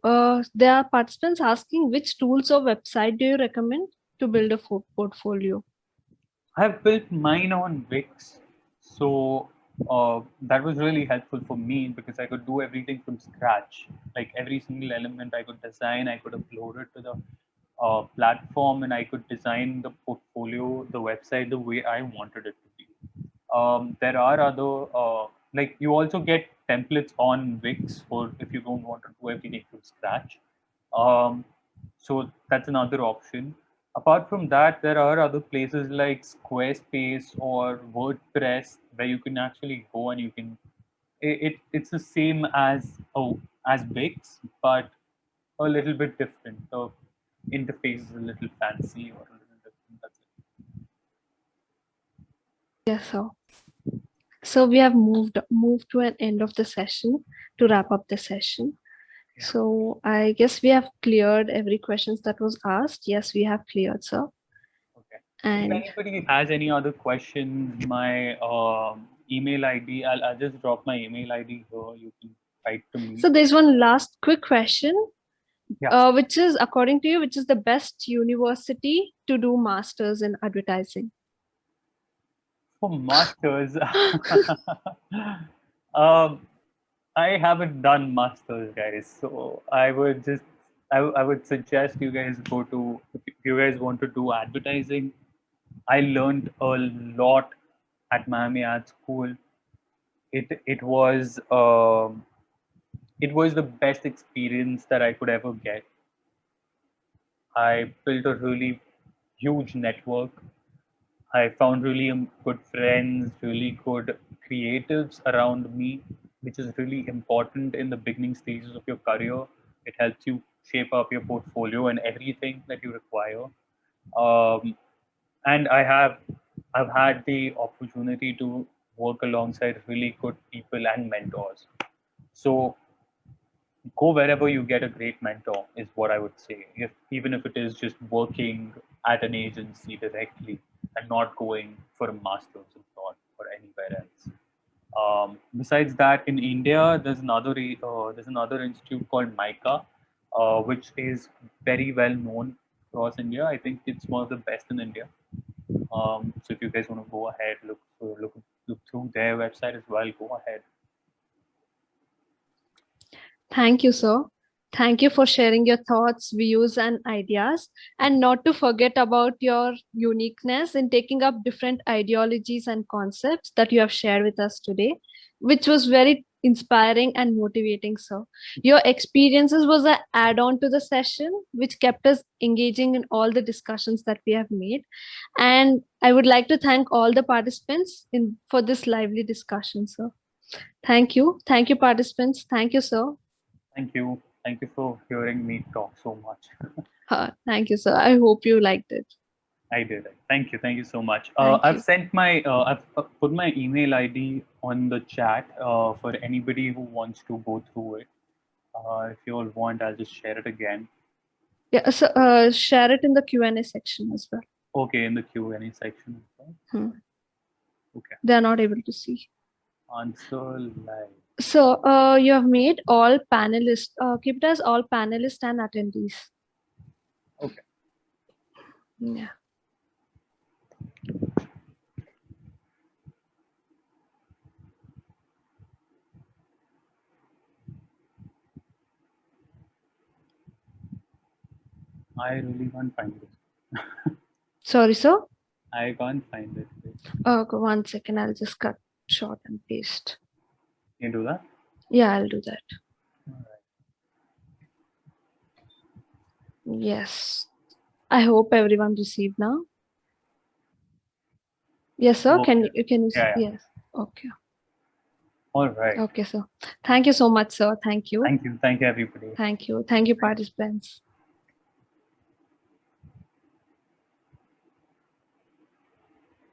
A: there are participants asking which tools or website do you recommend to build a portfolio?
B: I've built mine on Wix, so that was really helpful for me because I could do everything from scratch. Like every single element I could design, I could upload it to the platform, and I could design the portfolio, the website, the way I wanted it to be. There are other like you also get templates on Wix for if you don't want to do everything from scratch. Um, so that's another option. Apart from that, there are other places like Squarespace or WordPress where you can actually go and you can it's the same as Wix, but a little bit different. The interface is a little fancy or a little different. That's it.
A: Yes, sir. So we have moved to an end of the session to wrap up the session.
B: Yeah.
A: So I guess we have cleared every questions that was asked. Yes, we have cleared, sir.
B: Okay. If
A: And
B: anybody has any other questions, my email ID, I'll just drop my email ID here. You can write to me.
A: so there's one last quick question,
B: Yeah.
A: which is, according to you, which is the best university to do masters in advertising?
B: For masters, um, I haven't done masters, guys. So I would suggest you guys go to, if you guys want to do advertising. I learned a lot at Miami Ad School. It was the best experience that I could ever get. I built a really huge network. I found really good friends, really good creatives around me, which is really important in the beginning stages of your career. It helps you shape up your portfolio and everything that you require. Um, and I've had the opportunity to work alongside really good people and mentors. So go wherever you get a great mentor is what I would say. Even if it is just working at an agency directly and not going for a master's in thought or anywhere else. Besides that, in India, there's another institute called MICA, which is very well known across India. I think it's one of the best in India. So if you guys want to go ahead, look through their website as well. Go ahead.
A: Thank you, sir. Thank you for sharing your thoughts, views, and ideas. And not to forget about your uniqueness in taking up different ideologies and concepts that you have shared with us today, which was very inspiring and motivating, sir. Your experiences was an add-on to the session, which kept us engaging in all the discussions that we have made. And I would like to thank all the participants for this lively discussion, sir. Thank you. Thank you, participants. Thank you, sir.
B: Thank you. Thank you for hearing me talk so much.
A: Thank you, sir. I hope you liked it.
B: I did. Thank you. Thank you so much.
A: Thank
B: I've
A: you.
B: sent I've put my email ID on the chat for anybody who wants to go through it. If you all want, I'll just share it again.
A: Yeah, so share it in the Q&A section as well.
B: Okay, in the Q&A section as well. Okay.
A: They're not able to see.
B: Answer live.
A: So you have made all panelists, keep it as all panelists and attendees.
B: Okay.
A: Yeah.
B: I really can't find it.
A: Sorry, sir?
B: I can't find it.
A: Okay, 1 second. I'll just cut short and paste.
B: Can you do that?
A: Yeah, I'll do that.
B: All right.
A: Yes. I hope everyone received now. Yes, sir.
B: Okay.
A: Can you see?
B: Yeah.
A: Yes. Okay.
B: All right.
A: Okay, sir. Thank you so much, sir. Thank you.
B: Thank you. Thank you, everybody.
A: Thank you. Thank you, participants.